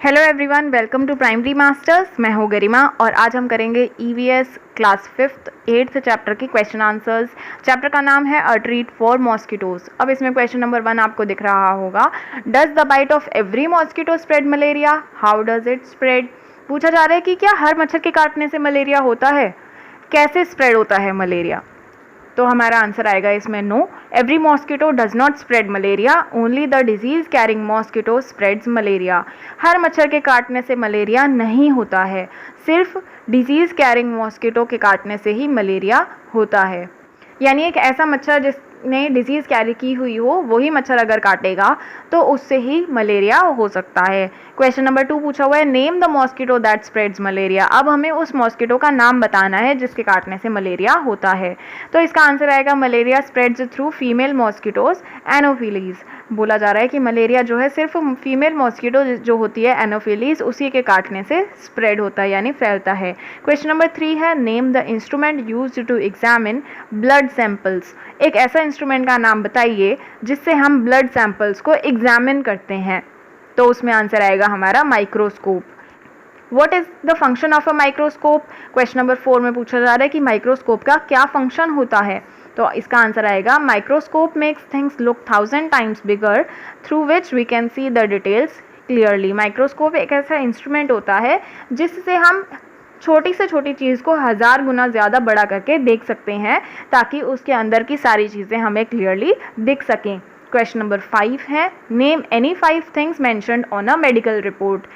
Hello everyone, welcome to primary masters. मैं हूँ गरिमा और आज हम करेंगे EVS class 5th 8th chapter के क्वेश्चन आंसर्स। चैप्टर का नाम है अ ट्रीट फॉर मॉस्किटोज। अब इसमें क्वेश्चन नंबर 1 आपको दिख रहा होगा, does the bite of every mosquito spread malaria, how does it spread. पूछा जा रहा है कि क्या हर मच्छर के काटने से मलेरिया होता है, कैसे स्प्रेड होता है मलेरिया। तो हमारा आंसर आएगा इसमें no, every mosquito does not spread malaria, only the disease carrying mosquito spreads malaria. हर मच्छर के काटने से मलेरिया नहीं होता है, सिर्फ डिजीज कैरिंग मॉस्किटो के काटने से ही मलेरिया होता है। यानी एक ऐसा मच्छर जिसने डिजीज़ कैरी की हुई हो वही मच्छर अगर काटेगा तो उससे ही मलेरिया हो सकता है। क्वेश्चन नंबर 2 पूछा हुआ है, name the mosquito that spreads malaria. अब हमें उस मॉस्किटो का नाम बताना है जिसके काटने से मलेरिया होता है। तो इसका आंसर आएगा malaria spreads through female mosquitoes anopheles. बोला जा रहा है कि मलेरिया जो है सिर्फ फीमेल मॉस्किटो जो होती है एनोफिलीज उसी के काटने से स्प्रेड होता है यानी फैलता है। क्वेश्चन नंबर 3 है, name the instrument used to examine blood samples. एक ऐसा इंस्ट्रूमेंट का नाम बताइए जिससे हम ब्लड सैंपल्स को एग्जामिन करते हैं। तो उसमें आंसर आएगा हमारा microscope. What is the function of a microscope. Question number 4 में पूछा जा रहा है कि माइक्रोस्कोप का क्या फंक्शन होता है। तो इसका आंसर आएगा microscope makes things look 1000 times bigger through which we can see the details clearly. Microscope एक ऐसा इंस्ट्रूमेंट होता है जिससे हम छोटी से छोटी चीज़ को 1000 गुना ज़्यादा बड़ा करके देख सकते हैं ताकि उसके अंदर की सारी चीज़ें हमें क्लियरली दिख सकें। क्वेश्चन नंबर 5 है, name any 5 things mentioned on a medical report.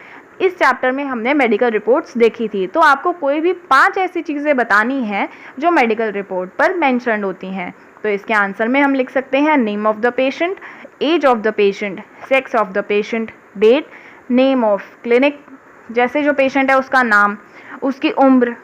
इस चैप्टर में हमने मेडिकल रिपोर्ट्स देखी थी, तो आपको कोई भी 5 ऐसी चीज़ें बतानी हैं जो मेडिकल रिपोर्ट पर मेंशन्ड होती हैं। तो इसके आंसर में हम लिख सकते हैं name of the patient, age of the patient, sex of the patient, date, name of clinic, जैसे जो पेशेंट है उसका नाम, उसकी उम्र,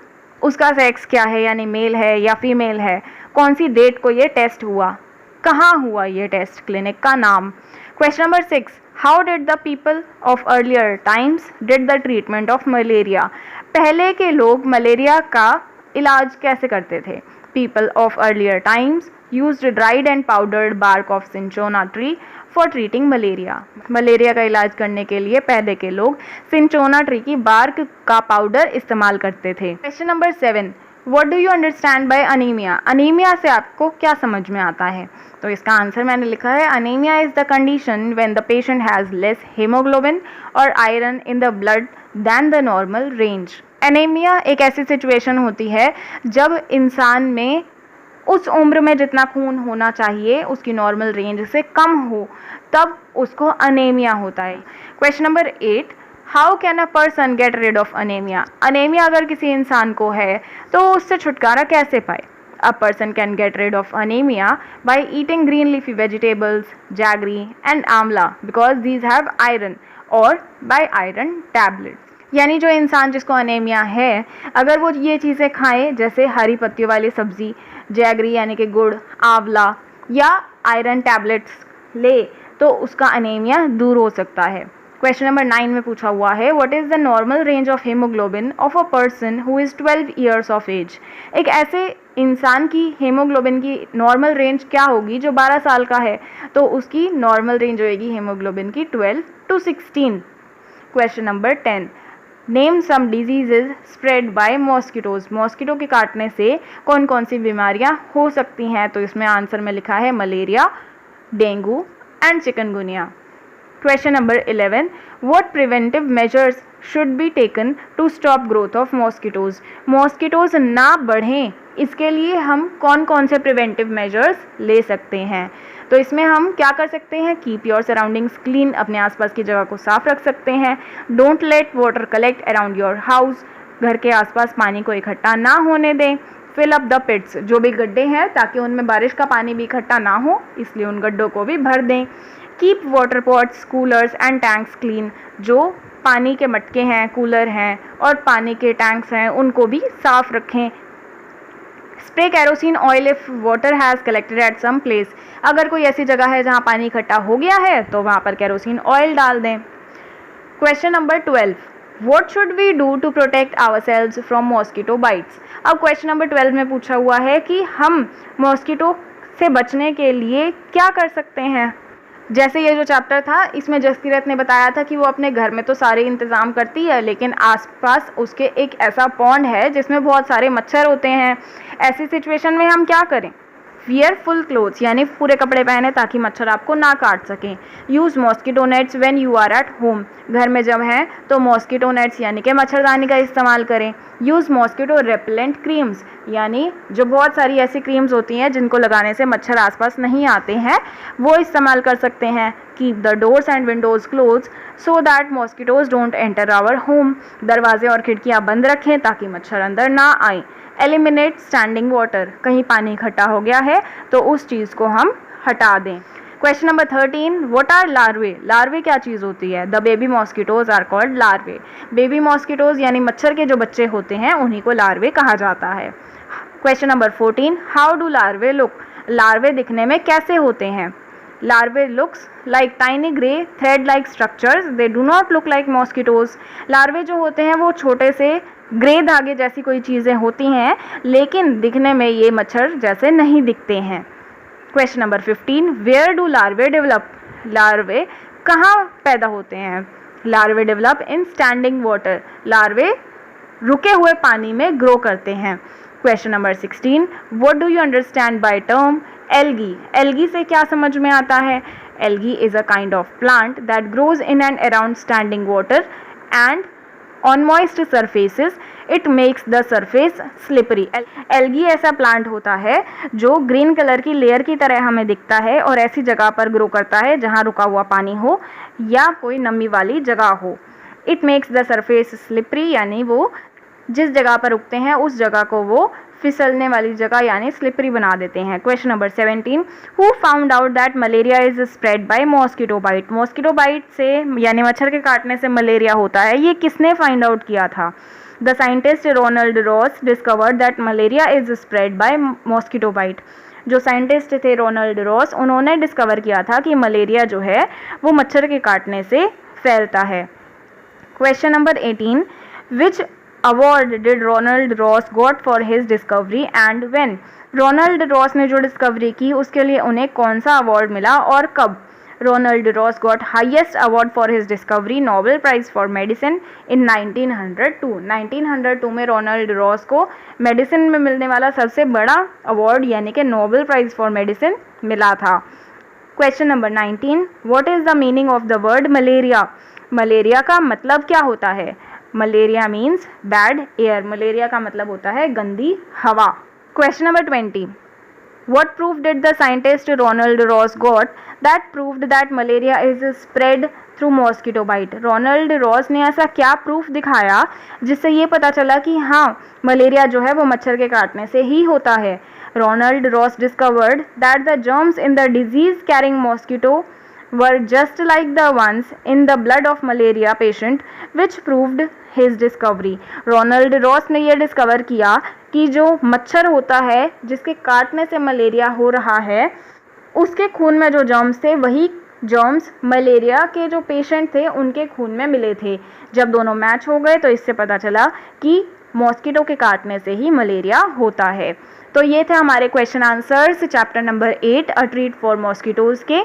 उसका सेक्स क्या है यानी मेल है या फीमेल है, कौन सी डेट को ये टेस्ट हुआ, कहाँ हुआ ये टेस्ट, क्लिनिक का नाम। Question number 6, how did the people of earlier times did the treatment of malaria. पहले के लोग मलेरिया का इलाज कैसे करते थे। People of earlier times used dried and powdered bark of cinchona tree for treating malaria. Malaria का इलाज करने के लिए पहले के लोग सिंचोना ट्री की बार्क का पाउडर इस्तेमाल करते थे। Question number 7, what do you understand by anaemia. Anaemia से आपको क्या समझ में आता है। तो इसका आंसर मैंने लिखा है, anaemia is the condition when the patient has less haemoglobin और iron in the blood than the normal range. Anaemia एक ऐसी सिचुएशन होती है जब इंसान में उस उम्र में जितना खून होना चाहिए उसकी नॉर्मल रेंज से कम हो, तब उसको अनेमिया होता है। Question number 8, how can a person get rid of anaemia. Anaemia अगर किसी इंसान को है तो उससे छुटकारा कैसे पाए। A person can get rid of anaemia by eating green leafy vegetables, jaggery and amla because these have iron, और बाय आयरन टैबलेट्स। यानी जो इंसान जिसको अनेमिया है अगर वो ये चीज़ें खाए जैसे हरी पत्तियों वाली सब्जी, जैगरी यानी कि गुड़, आंवला या आयरन टैबलेट्स ले तो उसका अनेमिया दूर हो सकता है। क्वेश्चन नंबर 9 में पूछा हुआ है, what is the normal range of haemoglobin of a person who is 12 years of age. एक ऐसे इंसान की हीमोग्लोबिन की नॉर्मल रेंज क्या होगी जो 12 साल का है, तो उसकी नॉर्मल रेंज होगी हीमोग्लोबिन की 12 to 16। Question number 10, name some diseases spread by mosquitoes. Mosquito के काटने से कौन कौन सी बीमारियां हो सकती हैं। तो इसमें आंसर में लिखा है malaria, dengue and chikungunya. Question number 11, what preventive measures should be taken to stop growth of mosquitoes. Mosquitoes ना बढ़ें इसके लिए हम कौन कौन से प्रिवेंटिव मेजर्स ले सकते हैं। तो इसमें हम क्या कर सकते हैं, कीप योर सराउंडिंग्स क्लीन, अपने आसपास की जगह को साफ रख सकते हैं। Don't let water collect around your house, घर के आसपास पानी को इकट्ठा ना होने दें। फिल अप द पिट्स, जो भी गड्ढे हैं ताकि उनमें बारिश का पानी भी इकट्ठा ना हो इसलिए उन गड्ढों को भी भर दें। Keep water pots, coolers and tanks clean, जो पानी के मटके हैं, कूलर हैं और पानी के टैंक्स हैं उनको भी साफ रखें। Spray kerosene oil if water has collected at some place, अगर कोई ऐसी जगह है जहाँ पानी इकट्ठा हो गया है तो वहाँ पर कैरोसिन ऑयल डाल दें। Question number 12, what should we do to protect ourselves from mosquito bites. अब क्वेश्चन नंबर 12 में पूछा हुआ है कि हम मॉस्किटो से बचने के लिए क्या कर सकते हैं। जैसे ये जो चैप्टर था इसमें जसकीरत ने बताया था कि वो अपने घर में तो सारे इंतज़ाम करती है, लेकिन आसपास उसके एक ऐसा पॉन्ड है जिसमें बहुत सारे मच्छर होते हैं। ऐसी सिचुएशन में हम क्या करें? वियर फुल क्लोथ्स, यानी पूरे कपड़े पहने ताकि मच्छर आपको ना काट सकें। Use mosquito nets when you are at home, घर में जब हैं तो मॉस्किटो नेट्स यानी कि मच्छरदानी का इस्तेमाल करें। यूज़ मॉस्किटो रेपेलेंट क्रीम्स, यानी जो बहुत सारी ऐसी क्रीम्स होती हैं जिनको लगाने से मच्छर आसपास नहीं आते हैं, वो इस्तेमाल कर सकते हैं। Keep the doors and windows close so that mosquitoes don't enter our home, दरवाजे और खिड़कियाँ बंद रखें ताकि मच्छर अंदर ना आए। एलिमिनेट स्टैंडिंग वाटर, कहीं पानी इकट्ठा हो गया है तो उस चीज़ को हम हटा दें। Question number 13, what are larvae? Larvae क्या चीज़ होती है? The baby mosquitoes are called larvae. Baby mosquitoes यानी मच्छर के जो बच्चे होते हैं उन्हीं को लार्वे कहा जाता है। Question number 14, how do larvae look? Larvae दिखने में कैसे होते हैं? Larvae looks like tiny grey thread like structures, they do not look like mosquitoes. Larvae जो होते हैं वो छोटे से ग्रे धागे जैसी कोई चीज़ें होती हैं, लेकिन दिखने में ये मच्छर जैसे नहीं दिखते हैं। Question number 15, where do larvae develop? Larvae कहाँ पैदा होते हैं? Larvae develop in standing water, larvae रुके हुए पानी में ग्रो करते हैं। Question number 16, what do you understand by term algae? Algae से क्या समझ में आता है? Algae is a kind of plant that grows in and around standing water and on moist surfaces it makes the surface slippery। Algae ऐसा plant होता है जो ग्रीन कलर की लेयर की तरह हमें दिखता है और ऐसी जगह पर ग्रो करता है जहाँ रुका हुआ पानी हो या कोई नमी वाली जगह हो। It makes the surface slippery, यानी वो जिस जगह पर उगते हैं उस जगह को वो फिसलने वाली जगह यानी स्लिपरी बना देते हैं। Question number 17, who found out that malaria is spread by mosquito bite? Mosquito bite से यानी मच्छर के काटने से मलेरिया होता है, ये किसने फाइंड आउट किया था? The scientist Ronald Ross discovered that malaria is spread by mosquito bite. जो साइंटिस्ट थे रोनाल्ड रॉस, उन्होंने डिस्कवर किया था कि मलेरिया जो है वो मच्छर के काटने से फैलता है। Question number 18, which award did Ronald Ross got for his discovery and when? Ronald Ross ने जो डिस्कवरी की उसके लिए उन्हें कौन सा अवार्ड मिला और कब? Ronald Ross got highest award for his discovery Nobel prize for medicine in 1902। 1902 में रोनाल्ड रॉस को मेडिसिन में मिलने वाला सबसे बड़ा अवार्ड यानी कि नोबेल प्राइज फॉर मेडिसिन मिला था। Question number 19, what is the meaning of the word malaria? Malaria का मतलब क्या होता है? Malaria means bad air, malaria का मतलब होता है गंदी हवा। Question number 20, what proof did the scientist Ronald Ross got that proved that malaria is spread through mosquito bite? Ronald Ross ने ऐसा क्या प्रूफ दिखाया जिससे ये पता चला कि हाँ मलेरिया जो है वो मच्छर के काटने से ही होता है? Ronald Ross discovered that the germs in the disease carrying mosquito were just like the ones in the blood of malaria patient, which proved his discovery। Ronald Ross ने यह डिस्कवर किया कि जो मच्छर होता है जिसके काटने से मलेरिया हो रहा है उसके खून में जो जर्म्स थे वही जर्म्स मलेरिया के जो पेशेंट थे उनके खून में मिले थे। जब दोनों मैच हो गए तो इससे पता चला कि मॉस्किटो के काटने से ही मलेरिया होता है। तो ये थे हमारे question answers chapter number 8 a treat for mosquitoes के।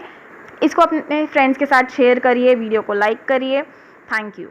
इसको अपने फ्रेंड्स के साथ शेयर करिए, वीडियो को लाइक करिए। Thank you.